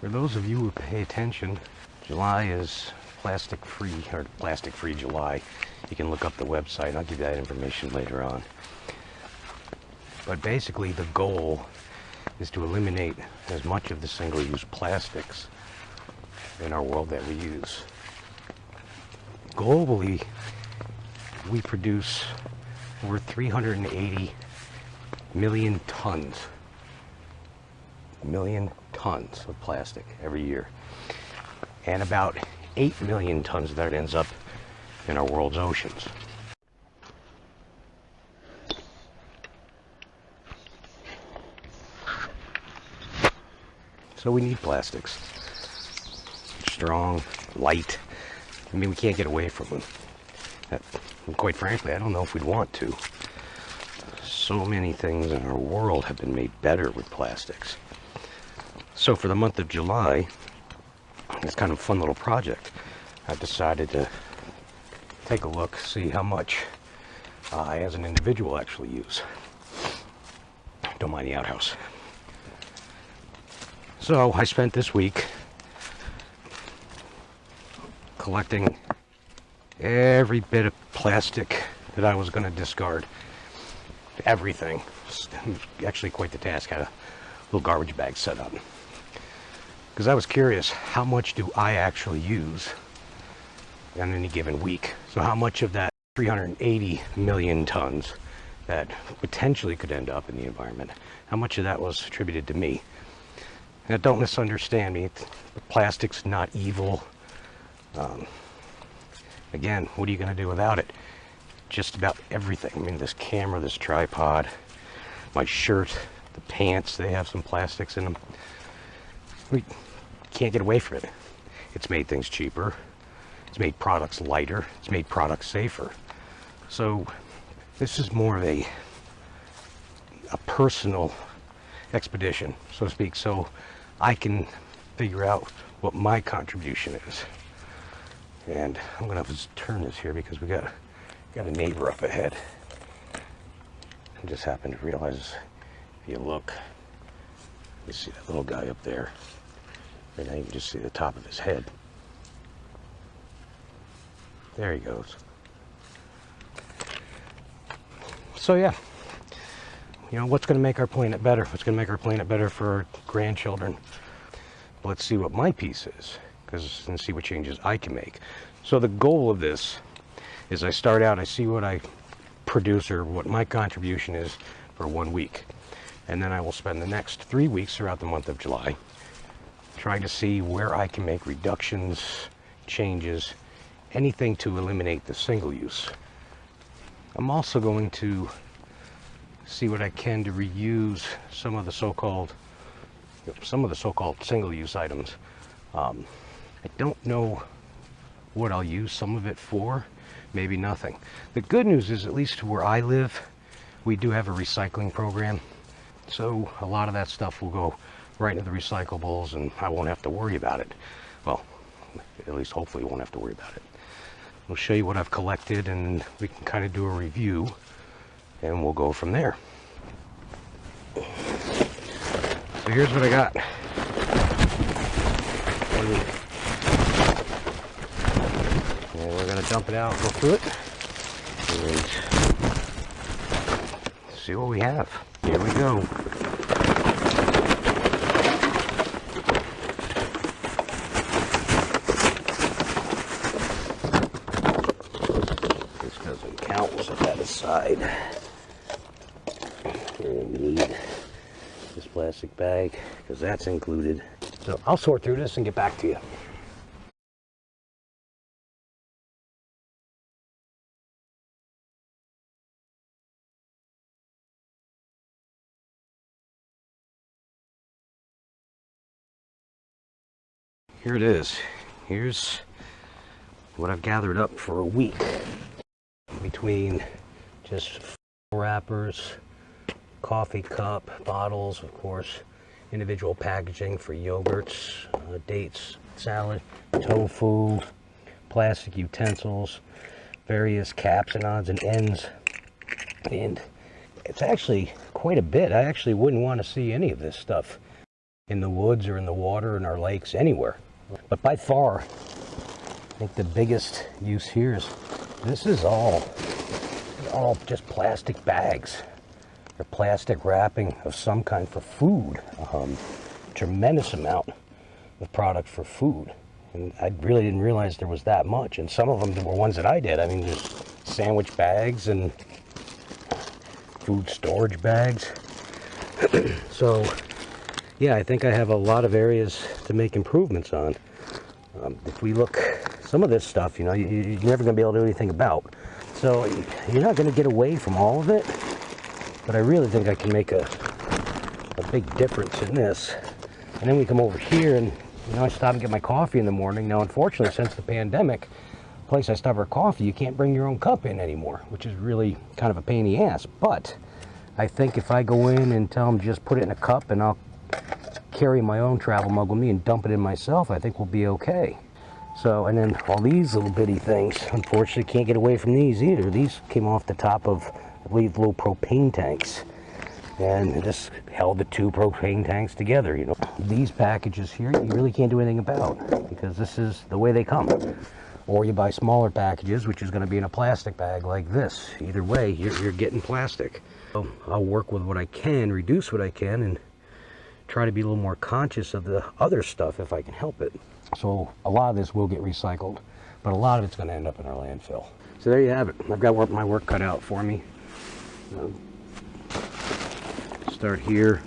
For those of you who pay attention, July is plastic free, or plastic free July. You can look up the website. I'll give you that information later on. But basically the goal is to eliminate as much of the single-use plastics in our world that we use. Globally, we produce over 380 million tons of plastic every year, and about 8 million tons of that ends up in our world's oceans. So we need plastics. Strong, light. I mean, we can't get away from them. And quite frankly, I don't know if we'd want to. So many things in our world have been made better with plastics. So for the month of July, it's kind of a fun little project. I've decided to take a look, see how much I as an individual actually use. Don't mind the outhouse. So I spent this week collecting every bit of plastic that I was going to discard. Everything. Actually quite the task. I had a little garbage bag set up. Because I was curious, how much do I actually use on any given week? So how much of that 380 million tons that potentially could end up in the environment, how much of that was attributed to me? Now, don't misunderstand me. Plastic's not evil. Again, what are you going to do without it? Just about everything. I mean, this camera, this tripod, my shirt, the pants, they have some plastics in them. We can't get away from it. It's made things cheaper. It's made products lighter. It's made products safer. So this is more of a personal expedition, so to speak, so I can figure out what my contribution is. And I'm gonna have to turn this here because we got a neighbor up ahead. I just happened to realize, if you look, you see that little guy up there. Right now you can just see the top of his head. There he goes. So yeah, you know, what's going to make our planet better? What's going to make our planet better for our grandchildren? Let's see what my piece is, and see what changes I can make. So the goal of this is I start out, I see what I produce or what my contribution is for 1 week. And then I will spend the next 3 weeks throughout the month of July trying to see where I can make reductions, changes, anything to eliminate the single use. I'm also going to see what I can to reuse some of the so-called single-use items. I don't know what I'll use some of it for, maybe nothing. The good news is, at least where I live, we do have a recycling program, so a lot of that stuff will go right into the recyclables and I won't have to worry about it. Well, at least hopefully won't have to worry about it. I'll show you what I've collected and we can kind of do a review and we'll go from there. So here's what I got. And we're gonna dump it out, go through it, and see what we have. Here we go. This doesn't count, we'll set that aside. We're gonna need this plastic bag because that's included. So I'll sort through this and get back to you. Here it is. Here's what I've gathered up for a week between just wrappers, coffee cup, bottles, of course, individual packaging for yogurts, dates, salad, tofu, plastic utensils, various caps and odds and ends. And it's actually quite a bit. I actually wouldn't want to see any of this stuff in the woods or in the water, in our lakes, anywhere. But by far, I think the biggest use here is this is all just plastic bags. Or plastic wrapping of some kind for food. Tremendous amount of product for food. And I really didn't realize there was that much. And some of them were ones that I did. I mean, there's sandwich bags and food storage bags. So, yeah, I think I have a lot of areas to make improvements on. If we look, some of this stuff, you know, you're never going to be able to do anything about. So you're not going to get away from all of it. But I really think I can make a big difference in this. And then we come over here and, you know, I stop and get my coffee in the morning. Now, unfortunately, since the pandemic, the place I stop for coffee, you can't bring your own cup in anymore, which is really kind of a pain in the ass. But I think if I go in and tell them just put it in a cup and I'll carry my own travel mug with me and dump it in myself, I think we'll be okay. So, and then all these little bitty things, unfortunately, can't get away from these either. These came off the top of, I believe, little propane tanks. And it just held the two propane tanks together, you know. These packages here, you really can't do anything about because this is the way they come. Or you buy smaller packages, which is going to be in a plastic bag like this. Either way, you're getting plastic. So I'll work with what I can, reduce what I can, and try to be a little more conscious of the other stuff if I can help it. So a lot of this will get recycled, but a lot of it's going to end up in our landfill. So there you have it. I've got my work cut out for me. Start here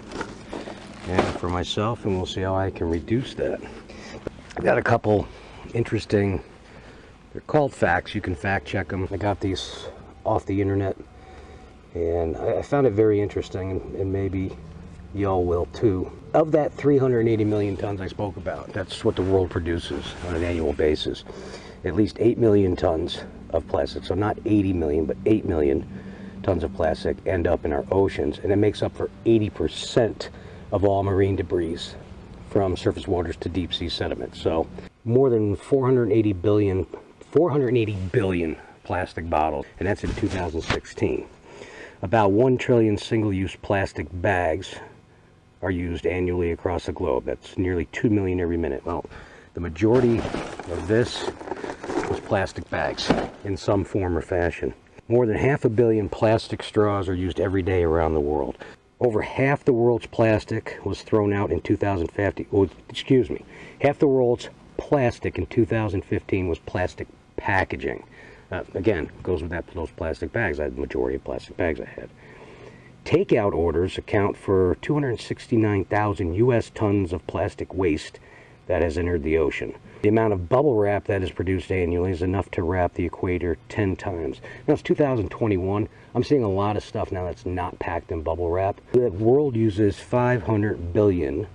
and for myself, and we'll see how I can reduce that. I've got a couple interesting, they're called facts. You can fact check them. I got these off the internet, and I found it very interesting, and maybe y'all will too. Of that 380 million tons I spoke about, that's what the world produces on an annual basis. At least 8 million tons of plastic, so not 80 million, but 8 million tons of plastic end up in our oceans, and it makes up for 80% of all marine debris from surface waters to deep sea sediment. So more than 480 billion plastic bottles, and that's in 2016. About 1 trillion single-use plastic bags are used annually across the globe. That's nearly 2 million every minute. Well, the majority of this was plastic bags in some form or fashion. More than 500 million plastic straws are used every day around the world. Over half the world's plastic was thrown out in 2015. Oh, excuse me. Half the world's plastic in 2015 was plastic packaging. Again, goes with those plastic bags. I had the majority of plastic bags I had. Takeout orders account for 269,000 U.S. tons of plastic waste that has entered the ocean. The amount of bubble wrap that is produced annually is enough to wrap the equator 10 times. Now it's 2021. I'm seeing a lot of stuff now that's not packed in bubble wrap. The world uses 500 billion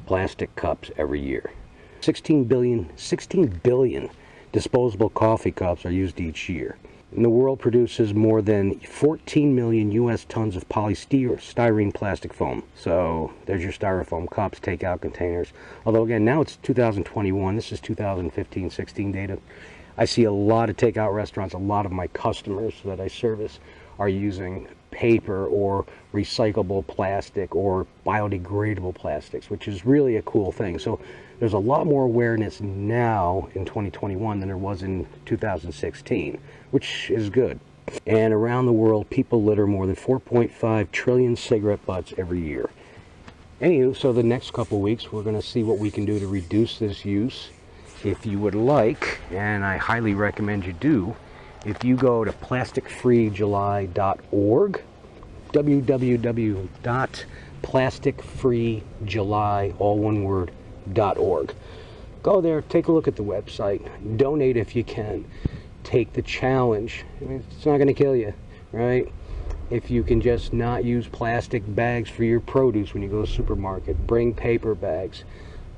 plastic cups every year. 16 billion disposable coffee cups are used each year. And the world produces more than 14 million U.S. tons of polystyrene plastic foam. So there's your styrofoam cups, takeout containers. Although again, now it's 2021. This is 2015-16 data. I see a lot of takeout restaurants, a lot of my customers that I service are using paper or recyclable plastic or biodegradable plastics, which is really a cool thing. So there's a lot more awareness now in 2021 than there was in 2016, which is good. And around the world, people litter more than 4.5 trillion cigarette butts every year. Anywho, so the next couple of weeks, we're going to see what we can do to reduce this use. If you would like, and I highly recommend you do, if you go to plasticfreejuly.org, www.plasticfreejuly, all one word, .org. Go there, take a look at the website, donate if you can, take the challenge. I mean, it's not going to kill you, right? If you can just not use plastic bags for your produce when you go to the supermarket, bring paper bags.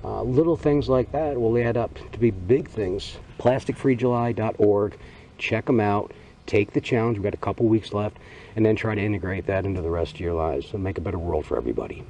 Little things like that will add up to be big things. Plasticfreejuly.org. Check them out. Take the challenge. We've got a couple weeks left, and then try to integrate that into the rest of your lives and make a better world for everybody.